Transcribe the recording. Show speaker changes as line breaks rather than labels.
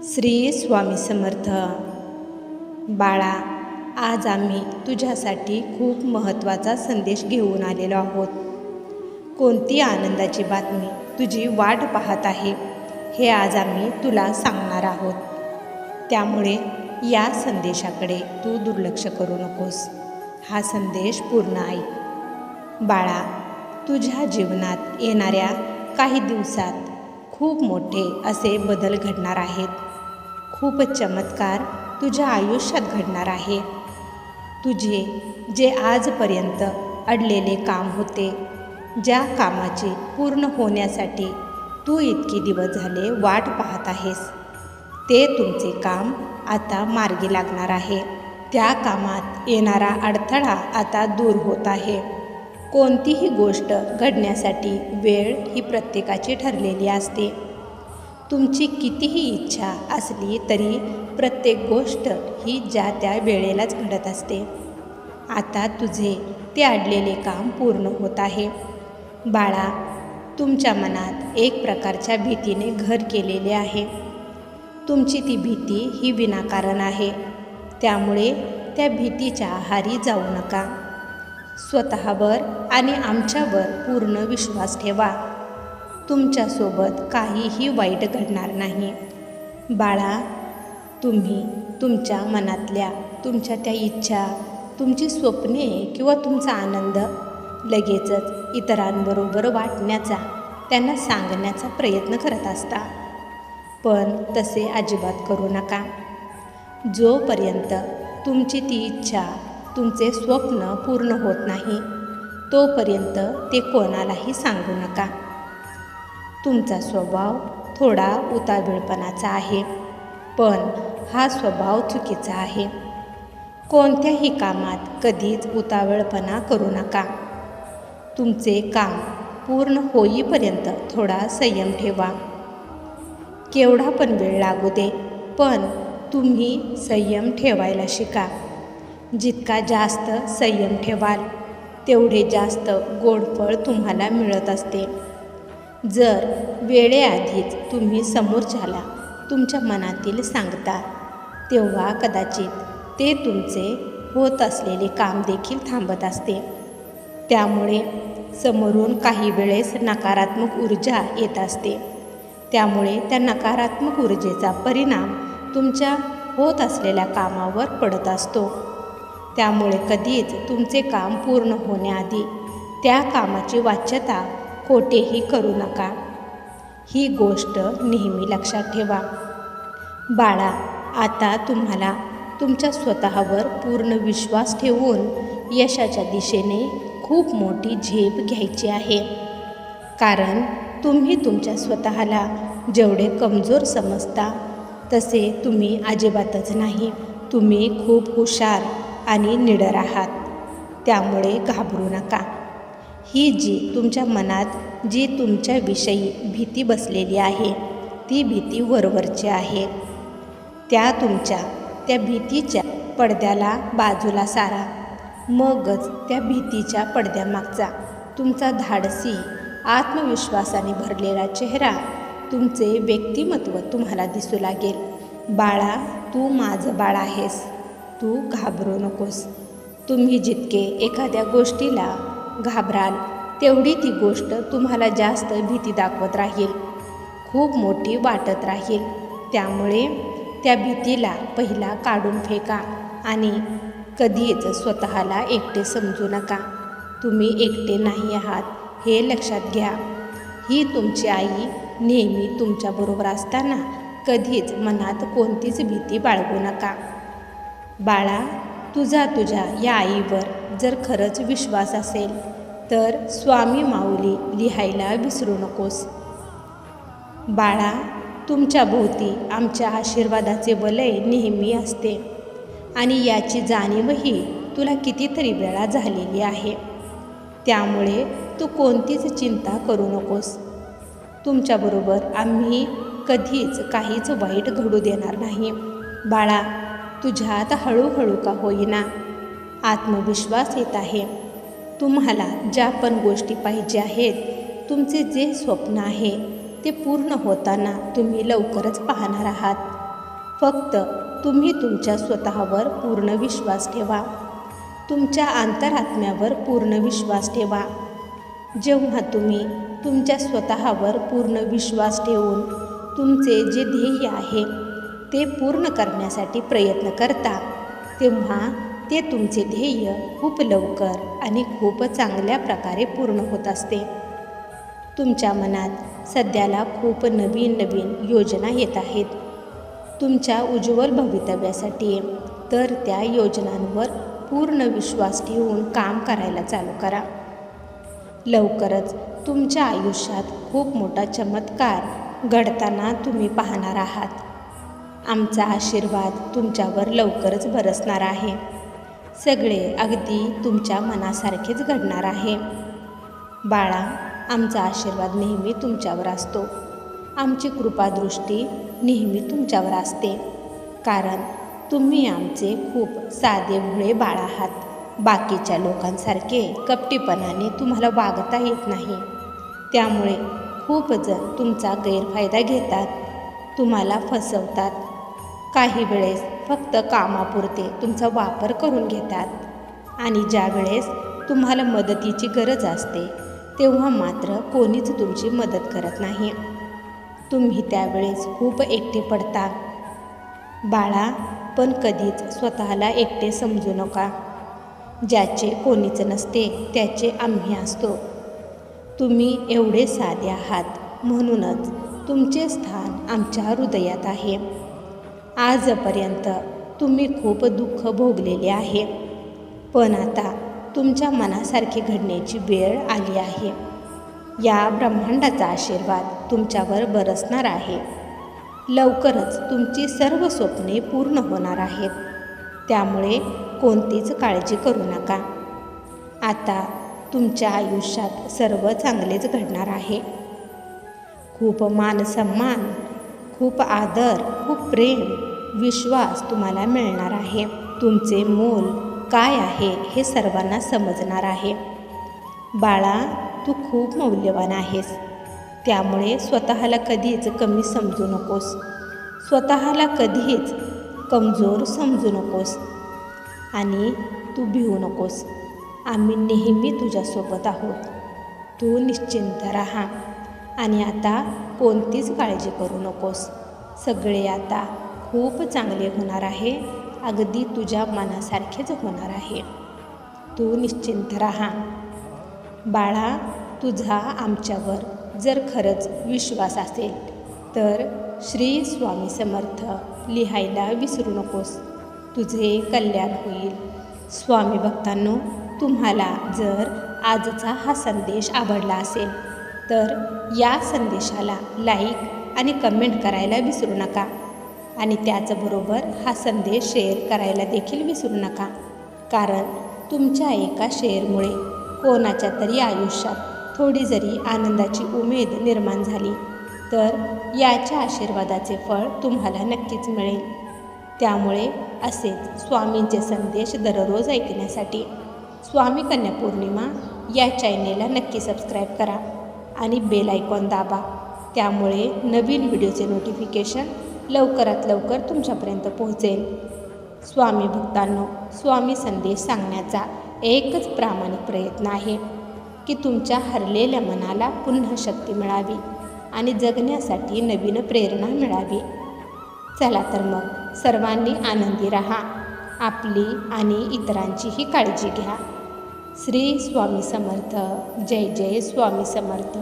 श्री स्वामी समर्थ. बाळा, आज आम्ही तुझ्यासाठी खूप महत्त्वाचा संदेश घेऊन आलेलो आहोत. कोणती आनंदाची बातमी तुझी वाट पाहत आहे हे आज आम्ही तुला सांगणार आहोत. त्यामुळे या संदेशाकडे तू दुर्लक्ष करू नकोस. हा संदेश पूर्ण ऐक. बाळा, तुझ्या जीवनात येणाऱ्या काही दिवसात खूप मोठे असे बदल घडणार आहेत. खूप चमत्कार तुझ्या आयुष्यात घडणार आहे. तुझे जे आजपर्यंत अडलेले काम होते, ज्या कामाची पूर्ण होण्यासाठी तू इतकी दिवस झाले वाट पाहत आहेस, ते तुमचे काम आता मार्गी लागणार आहे. त्या कामात येणारा अडथळा आता दूर होत आहे. कोणतीही गोष्ट घडण्यासाठी वेळ ही प्रत्येकाची ठरलेली असते. तुमची कितीही इच्छा असली तरी प्रत्येक गोष्ट ही ज्या त्या वेळेलाच घडत असते. आता तुझे ते अडलेले काम पूर्ण होत आहे. बाळा, तुमच्या मनात एक प्रकारच्या भीतीने घर केलेले आहे. तुमची ती भीती ही विनाकारण आहे. त्यामुळे त्या भीतीच्या आहारी जाऊ नका. स्वतःवर आणि आमच्यावर पूर्ण विश्वास ठेवा. तुमच्यासोबत काहीही वाईट घडणार नाही. बाळा, तुम्ही तुमच्या मनातल्या तुमच्या त्या इच्छा, तुमची स्वप्ने किंवा तुमचा आनंद लगेचच इतरांबरोबर वाटण्याचा, त्यांना सांगण्याचा प्रयत्न करत असता. पण तसे अजिबात करू नका. जोपर्यंत तुमची ती इच्छा, तुमचे स्वप्न पूर्ण होत नाही, तोपर्यंत ते कोणालाही सांगू नका. तुमचा स्वभाव थोडा उतावीळपणाचा आहे, पण हा स्वभाव चुकीचा आहे. कोणत्याही कामात कधीच उतावळपणा करू नका. तुमचे काम पूर्ण होईपर्यंत थोडा संयम ठेवा. केवढा पण वेळ लागू दे, पण तुम्ही संयम ठेवायला शिका. जितका जास्त संयम ठेवाल, तेवढे जास्त गोडफळ तुम्हाला मिळत असते. जर वेळेआधीच तुम्ही समोरच्याला तुमच्या मनातील सांगता, तेव्हा कदाचित ते तुमचे होत असलेले काम देखील थांबत असते. त्यामुळे समोरून काही वेळेस नकारात्मक ऊर्जा येत असते. त्यामुळे त्या नकारात्मक ऊर्जेचा परिणाम तुमच्या होत असलेल्या कामावर पडत असतो. त्यामुळे कधीच तुमचे काम पूर्ण होण्याआधी त्या कामाची वाच्यता कोठेही करू नका. ही गोष्ट नेहमी लक्षात ठेवा. बाळा, आता तुम्हाला तुमच्या स्वतःवर पूर्ण विश्वास ठेवून यशाच्या दिशेने खूप मोठी झेप घ्यायची आहे. कारण तुम्ही तुमच्या स्वतःला जेवढे कमजोर समजता, तसे तुम्ही अजिबातच नाही. तुम्ही खूप हुशार आणि निडर आहात. त्यामुळे घाबरू नका. ही जी तुमच्या मनात जी तुमच्याविषयी भीती बसलेली आहे, ती भीती वरवरची आहे. त्या भीतीच्या पडद्याला बाजूला सारा. मगच त्या भीतीच्या पडद्यामागचा तुमचा धाडसी, आत्मविश्वासाने भरलेला चेहरा, तुमचे व्यक्तिमत्व तुम्हाला दिसू लागेल. बाळा, तू माझं बाळ आहेस. तू घाबरू नकोस. तुम्ही जितके एखाद्या गोष्टीला घाबराल, तेवढी ती गोष्ट तुम्हाला जास्त भीती दाखवत राहील, खूप मोठी वाटत राहील. त्यामुळे त्या भीतीला पहिला काढून फेका आणि कधीच स्वतःला एकटे समजू नका. तुम्ही एकटे नाही आहात हे लक्षात घ्या. ही तुमची आई नेहमी तुमच्याबरोबर असताना कधीच मनात कोणतीच भीती बाळगू नका. बाळा, तुझ्या या आईवर जर खरंच विश्वास असेल तर स्वामी माऊली लिहायला विसरू नकोस. बाळा, तुमच्या भोवती आमच्या आशीर्वादाचे वलय नेहमी असते आणि याची जाणीवही तुला कितीतरी वेळा झालेली आहे. त्यामुळे तू कोणतीच चिंता करू नकोस. तुमच्याबरोबर आम्ही कधीच काहीच वाईट घडू देणार नाही. बाळा, तुझ्यात हळूहळू का होईना आत्मविश्वास येत आहे. तुम्हाला ज्या पण गोष्टी पाहिजे आहेत, तुमचे जे स्वप्न आहे ते पूर्ण होताना तुम्ही लवकरच पाहणार आहात. फक्त तुम्ही तुमच्या स्वतःवर पूर्ण विश्वास ठेवा. तुमच्या अंतरात्म्यावर पूर्ण विश्वास ठेवा. जेव्हा तुम्ही तुमच्या स्वतःवर पूर्ण विश्वास ठेवून तुमचे जे ध्येय आहे ते पूर्ण करण्यासाठी प्रयत्न करता, तेव्हा ते तुमचे ध्येय खूप लवकर आणि खूप चांगल्या प्रकारे पूर्ण होत असते. तुमच्या मनात सध्याला खूप नवीन नवीन योजना येत आहेत तुमच्या उज्ज्वल भवितव्यासाठी. तर त्या योजनांवर पूर्ण विश्वास ठेवून काम करायला चालू करा. लवकरच तुमच्या आयुष्यात खूप मोठा चमत्कार घडताना तुम्ही पाहणार आहात. आमचा आशीर्वाद तुमच्यावर लवकरच बरसणार आहे. सगळे अगदी तुमच्या मनासारखेच घडणार आहे. बाळा, आमचा आशीर्वाद नेहमी तुमच्यावर असतो. आमची कृपादृष्टी नेहमी तुमच्यावर असते. कारण तुम्ही आमचे खूप साधे भोळे बाळ आहात. बाकीच्या लोकांसारखे कपटीपणाने तुम्हाला वागता येत नाही. त्यामुळे खूप जण तुमचा गैरफायदा घेतात, तुम्हाला फसवतात. काही वेळेस फक्त कामापुरते तुमचा वापर करून घेतात आणि ज्या वेळेस तुम्हाला मदतीची गरज असते तेव्हा मात्र कोणीच तुमची मदत करत नाही. तुम्ही त्यावेळेस खूप एकटे पडता. बाळा, पण कधीच स्वतःला एकटे समजू नका. ज्याचे कोणीच नसते त्याचे आम्ही असतो. तुम्ही एवढे साधे आहात म्हणूनच तुमचे स्थान आमच्या हृदयात आहे. आजपर्यंत तुम्ही खूप दुःख भोगलेले आहे, पण आता तुमच्या मनासारखे घडण्याची वेळ आली आहे. या ब्रह्मांडाचा आशीर्वाद तुमच्यावर बरसणार आहे. लवकरच तुमची सर्व स्वप्ने पूर्ण होणार आहेत. त्यामुळे कोणतीच काळजी करू नका. आता तुमच्या आयुष्यात सर्व चांगलेच घडणार आहे. खूप मानसन्मान, खूप आदर, खूप प्रेम, विश्वास तुम्हाला मिळणार आहे. तुमचे मोल काय आहे हे सर्वांना समजणार आहे. बाळा, तू खूप मौल्यवान आहेस. त्यामुळे स्वतःला कधीच कमी समजू नकोस. स्वतःला कधीच कमजोर समजू नकोस आणि तू भिवू नकोस. आम्ही नेहमी तुझ्यासोबत आहोत. तू निश्चिंत राहा आणि आता कोणतीच काळजी करू नकोस. सगळे आता खूप चांगले होणार आहे. अगदी तुझ्या मनासारखेच होणार आहे. तू निश्चिंत राहा. बाळा, तुझा आमच्यावर जर खरंच विश्वास असेल तर श्री स्वामी समर्थ लिहायला विसरू नकोस. तुझे कल्याण होईल. स्वामी भक्तांनो, तुम्हाला जर आजचा हा संदेश आवडला असेल तर या संदेशाला लाईक आणि कमेंट करायला विसरू नका आणि त्याचबरोबर हा संदेश शेअर करायला देखील विसरू नका. कारण तुमच्या एका शेअरमुळे कोणाच्या तरी आयुष्यात थोडी जरी आनंदाची उमेद निर्माण झाली तर याच्या आशीर्वादाचे फळ तुम्हाला नक्कीच मिळेल. त्यामुळे असेच स्वामींचे संदेश दररोज ऐकण्यासाठी स्वामी कन्या पौर्णिमा या चॅनेलला नक्की सबस्क्राईब करा आणि बेल आयकॉन दाबा. त्यामुळे नवीन व्हिडिओचे नोटिफिकेशन लवकरात लवकर तुमच्यापर्यंत पोहोचेल. स्वामी भक्तांनो, स्वामी संदेश सांगण्याचा एकच प्रामाणिक प्रयत्न आहे की तुमच्या हरलेल्या मनाला पुन्हा शक्ती मिळावी आणि जगण्यासाठी नवीन प्रेरणा मिळावी. चला तर मग सर्वांनी आनंदी राहा. आपली आणि इतरांचीही काळजी घ्या. श्री स्वामी समर्थ. जय जय स्वामी समर्थ.